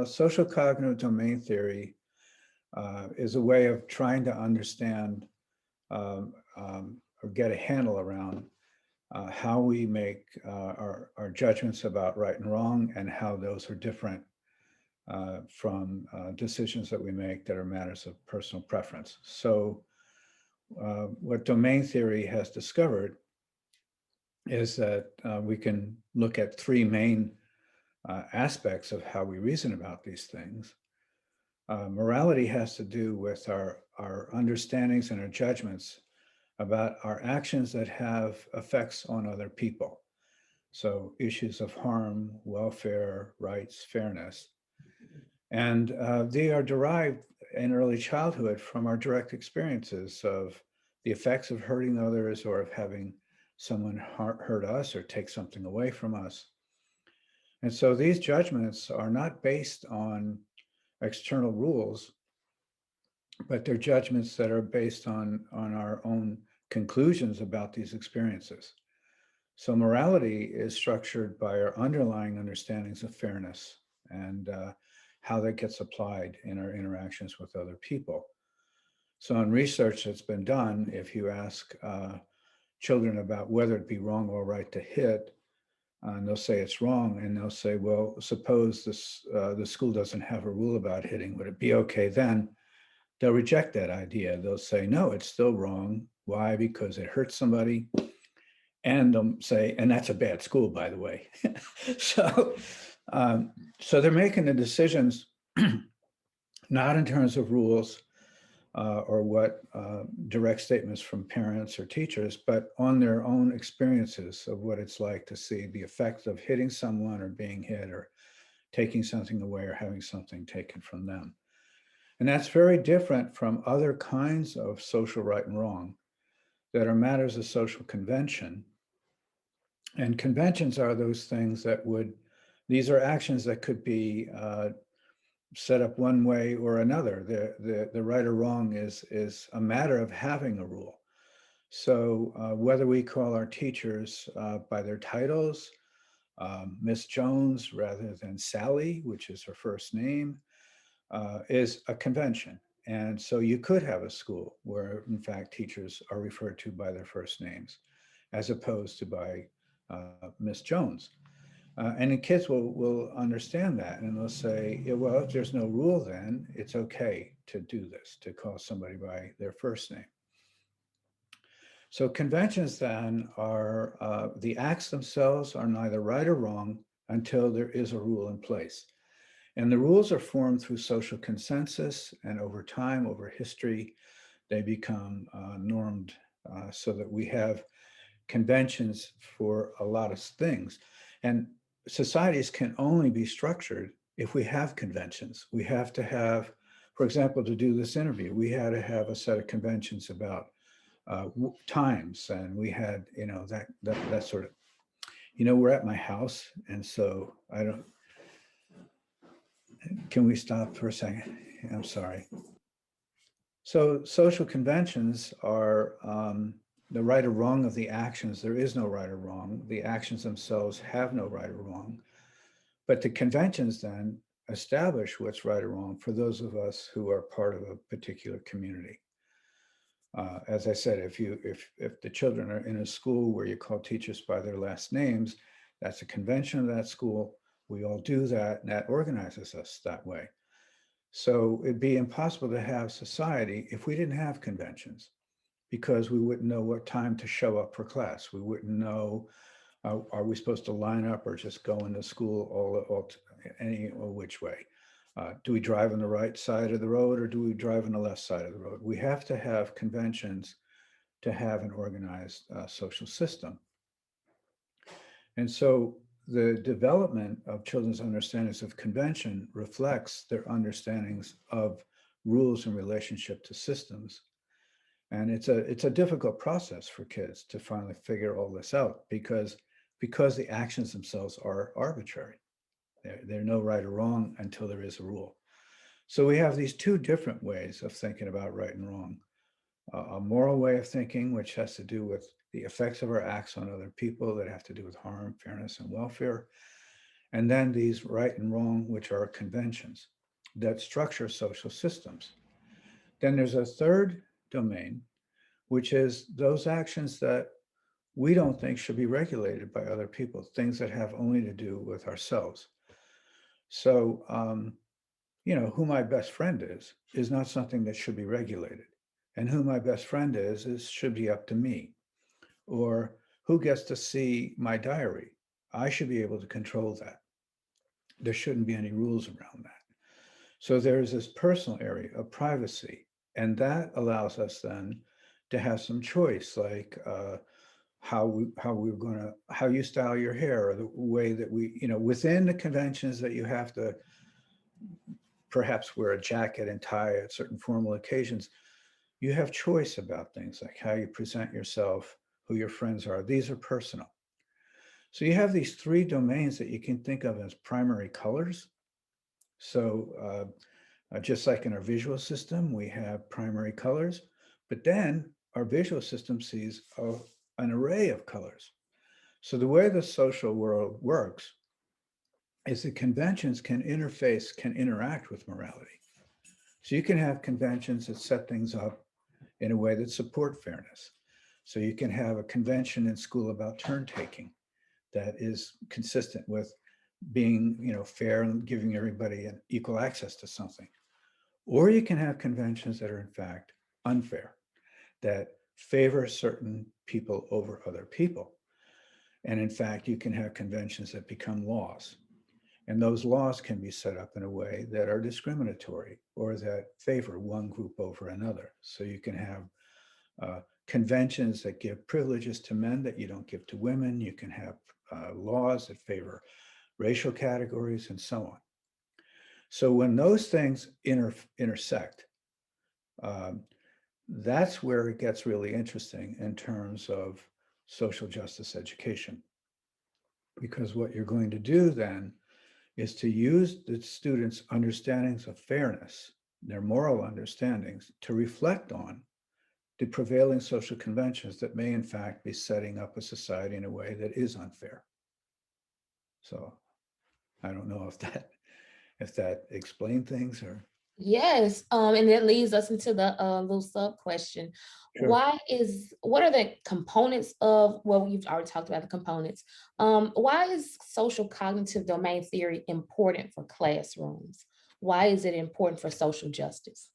social cognitive domain theory is a way of trying to understand or get a handle around how we make our judgments about right and wrong, and how those are different from decisions that we make that are matters of personal preference. So what domain theory has discovered is that we can look at three main aspects of how we reason about these things. Morality has to do with our understandings and our judgments about our actions that have effects on other people. So issues of harm, welfare, rights, fairness. And they are derived in early childhood from our direct experiences of the effects of hurting others, or of having someone hurt us or take something away from us. And so these judgments are not based on external rules, but they're judgments that are based on our own conclusions about these experiences. So morality is structured by our underlying understandings of fairness and how that gets applied in our interactions with other people. So in research that's been done, if you ask children about whether it be wrong or right to hit, and they'll say it's wrong, and they'll say, well, suppose the school doesn't have a rule about hitting, would it be okay then? They'll reject that idea. They'll say, no, it's still wrong. Why? Because it hurts somebody. And they'll say, and that's a bad school, by the way. So, so they're making the decisions not in terms of rules or what direct statements from parents or teachers, but on their own experiences of what it's like to see the effects of hitting someone or being hit or taking something away or having something taken from them. And that's very different from other kinds of social right and wrong that are matters of social convention. And conventions are those things that these are actions that could be set up one way or another. The right or wrong is a matter of having a rule. So whether we call our teachers by their titles, Miss Jones rather than Sally, which is her first name, is a convention. And so you could have a school where, in fact, teachers are referred to by their first names, as opposed to by Miss Jones. And the kids will understand that, and they'll say, yeah, well, if there's no rule, then it's okay to do this, to call somebody by their first name. So conventions then are, the acts themselves are neither right or wrong until there is a rule in place. And the rules are formed through social consensus, and over time, over history, they become normed so that we have conventions for a lot of things. And societies can only be structured if we have conventions. We have to have, for example, to do this interview, we had to have a set of conventions about times, and we had, that sort of, we're at my house, and so can we stop for a second? I'm sorry. So social conventions are the right or wrong of the actions. There is no right or wrong. The actions themselves have no right or wrong. But the conventions then establish what's right or wrong for those of us who are part of a particular community. As I said, if the children are in a school where you call teachers by their last names, that's a convention of that school. We all do that, and that organizes us that way. So it'd be impossible to have society if we didn't have conventions, because we wouldn't know what time to show up for class. We wouldn't know, are we supposed to line up or just go into school any which way? Do we drive on the right side of the road, or do we drive on the left side of the road? We have to have conventions to have an organized social system. And so the development of children's understandings of convention reflects their understandings of rules in relationship to systems. And it's a difficult process for kids to finally figure all this out, because the actions themselves are arbitrary. They're no right or wrong until there is a rule. So we have these two different ways of thinking about right and wrong. A moral way of thinking, which has to do with the effects of our acts on other people that have to do with harm, fairness, and welfare. and then these right and wrong, which are conventions that structure social systems. Then there's a third domain, which is those actions that we don't think should be regulated by other people, things that have only to do with ourselves. So, who my best friend is not something that should be regulated. And who my best friend is should be up to me. Or who gets to see my diary? I should be able to control that. There shouldn't be any rules around that. So there's this personal area of privacy, and that allows us then to have some choice, like how you style your hair, or the way that within the conventions that you have to perhaps wear a jacket and tie at certain formal occasions. You have choice about things like how you present yourself, who your friends are. These are personal. So you have these three domains that you can think of as primary colors. So just like in our visual system, we have primary colors, but then our visual system sees an array of colors. So the way the social world works is that conventions can interact with morality. So you can have conventions that set things up in a way that support fairness. So you can have a convention in school about turn taking that is consistent with being, fair and giving everybody an equal access to something. Or you can have conventions that are in fact unfair, that favor certain people over other people. And in fact, you can have conventions that become laws. And those laws can be set up in a way that are discriminatory or that favor one group over another. So you can have conventions that give privileges to men that you don't give to women. You can have laws that favor racial categories and so on. So when those things intersect, um, that's where it gets really interesting in terms of social justice education. Because what you're going to do then is to use the students' understandings of fairness, their moral understandings, to reflect on the prevailing social conventions that may in fact be setting up a society in a way that is unfair. So I don't know if that explained things or. Yes, and that leads us into the little sub question. Sure. What are the components of, well, we've already talked about the components. Why is social cognitive domain theory important for classrooms? Why is it important for social justice?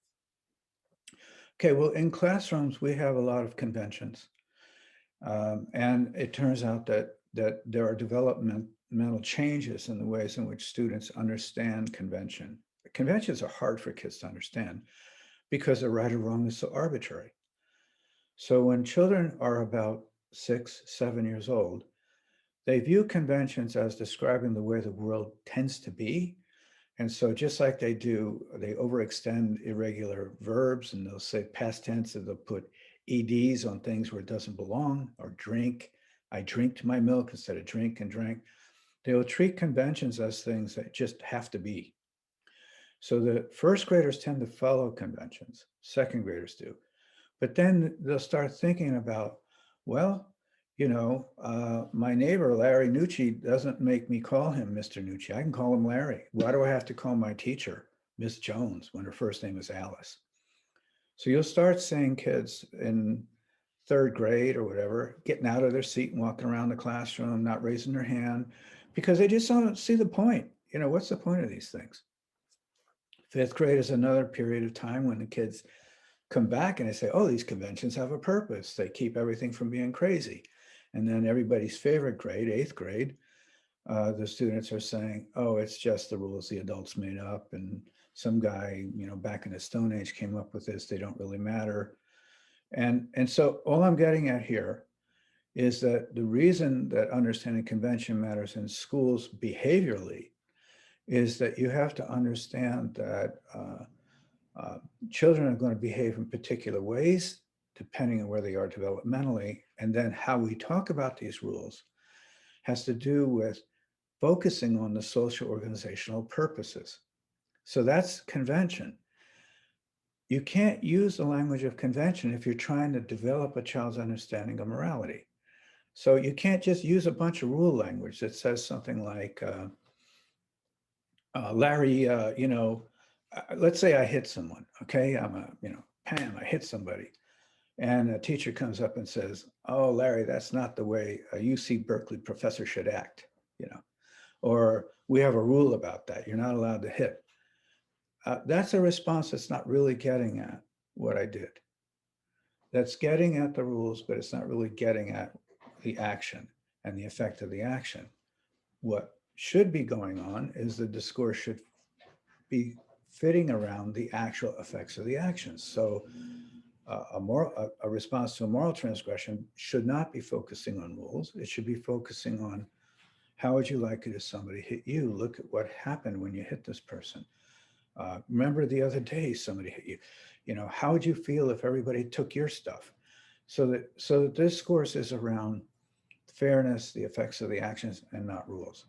Okay, well, in classrooms, we have a lot of conventions. And it turns out that there are developmental changes in the ways in which students understand convention. Conventions are hard for kids to understand because the right or wrong is so arbitrary. So when children are about 6, 7 years old, they view conventions as describing the way the world tends to be. And so just like they overextend irregular verbs and they'll say past tense, and they'll put EDs on things where it doesn't belong, or drink. I drinked my milk instead of drink and drank. They will treat conventions as things that just have to be. So the first graders tend to follow conventions, second graders do. But then they'll start thinking about, well, my neighbor, Larry Nucci, doesn't make me call him Mr. Nucci. I can call him Larry. Why do I have to call my teacher Miss Jones when her first name is Alice? So you'll start seeing kids in third grade or whatever getting out of their seat and walking around the classroom, not raising their hand because they just don't see the point. What's the point of these things? Fifth grade is another period of time when the kids come back and they say, oh, these conventions have a purpose. They keep everything from being crazy. And then everybody's favorite grade, eighth grade, the students are saying, oh, it's just the rules the adults made up. And some guy, back in the Stone Age came up with this. They don't really matter. And so all I'm getting at here is that the reason that understanding convention matters in schools behaviorally is that you have to understand that uh, children are going to behave in particular ways depending on where they are developmentally. And then how we talk about these rules has to do with focusing on the social organizational purposes. So that's convention. You can't use the language of convention if you're trying to develop a child's understanding of morality. So you can't just use a bunch of rule language that says something like, Larry, let's say I hit someone, okay? Pam, I hit somebody. And a teacher comes up and says, oh, Larry, that's not the way a UC Berkeley professor should act, you know, or we have a rule about that. You're not allowed to hit. That's a response that's not really getting at what I did. That's getting at the rules, but it's not really getting at the action and the effect of the action. What should be going on is the discourse should be fitting around the actual effects of the actions. So a response to a moral transgression should not be focusing on rules. It should be focusing on how would you like it if somebody hit you? Look at what happened when you hit this person. Remember the other day somebody hit you. You know, how would you feel if everybody took your stuff? So that this discourse is around fairness, the effects of the actions, and not rules.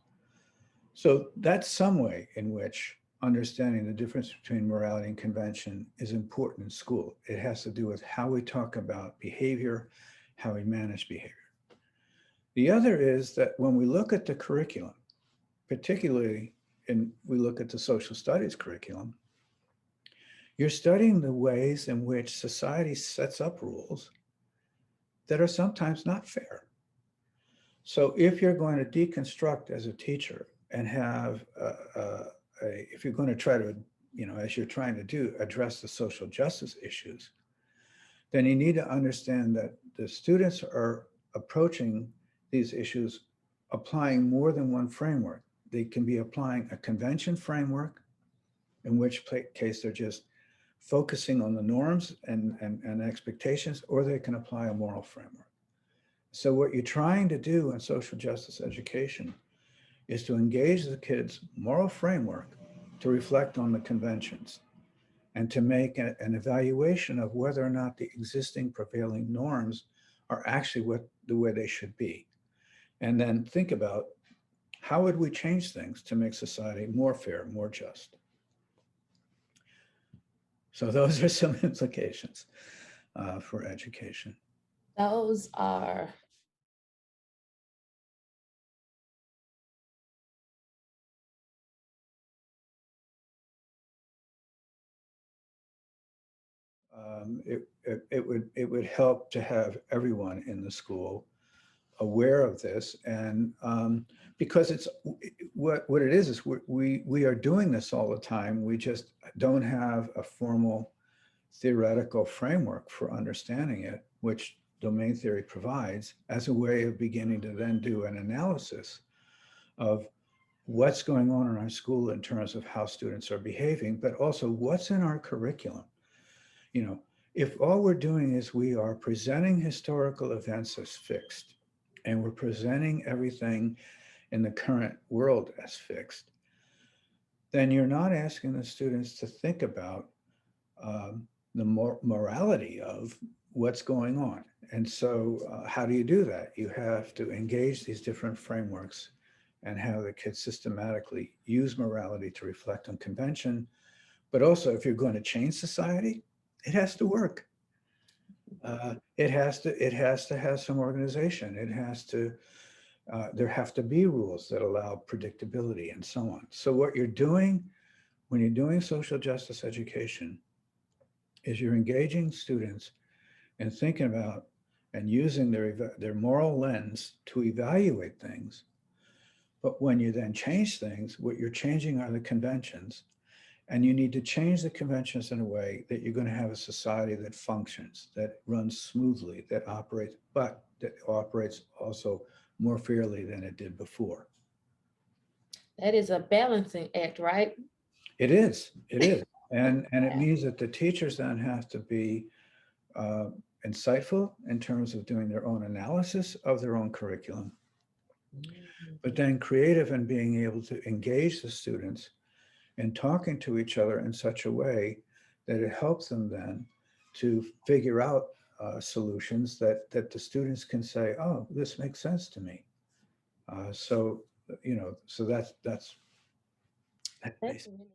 So that's some way in which understanding the difference between morality and convention is important in school. It has to do with how we talk about behavior, how we manage behavior. The other is that when we look at the curriculum, particularly we look at the social studies curriculum, you're studying the ways in which society sets up rules that are sometimes not fair. So if you're going to deconstruct as a teacher and have if you're going to try to, as you're trying to do, address the social justice issues, then you need to understand that the students are approaching these issues applying more than one framework. They can be applying a convention framework, in which case they're just focusing on the norms and expectations, or they can apply a moral framework. So what you're trying to do in social justice education is to engage the kids' moral framework to reflect on the conventions and to make an evaluation of whether or not the existing prevailing norms are actually the way they should be. And then think about how would we change things to make society more fair, more just. So those are some implications for education. Those are It would help to have everyone in the school aware of this, and because it's what it is we are doing this all the time. We just don't have a formal theoretical framework for understanding it, which domain theory provides as a way of beginning to then do an analysis of what's going on in our school in terms of how students are behaving, but also what's in our curriculum. You know, if all we're doing is we are presenting historical events as fixed, and we're presenting everything in the current world as fixed, then you're not asking the students to think about the morality of what's going on. And so how do you do that? You have to engage these different frameworks and have the kids systematically use morality to reflect on convention. But also, if you're going to change society, it has to work. It has to have some organization. There have to be rules that allow predictability and so on. So what you're doing when you're doing social justice education is you're engaging students and thinking about and using their moral lens to evaluate things. But when you then change things, what you're changing are the conventions. And you need to change the conventions in a way that you're going to have a society that functions, that runs smoothly, that operates also more fairly than it did before. that is a balancing act, right? It is. It is. And it Yeah. means that the teachers then have to be uh, insightful in terms of doing their own analysis of their own curriculum, but then creative in being able to engage the students in talking to each other in such a way that it helps them then to figure out solutions that the students can say, oh, this makes sense to me. So, so that's That's basically. really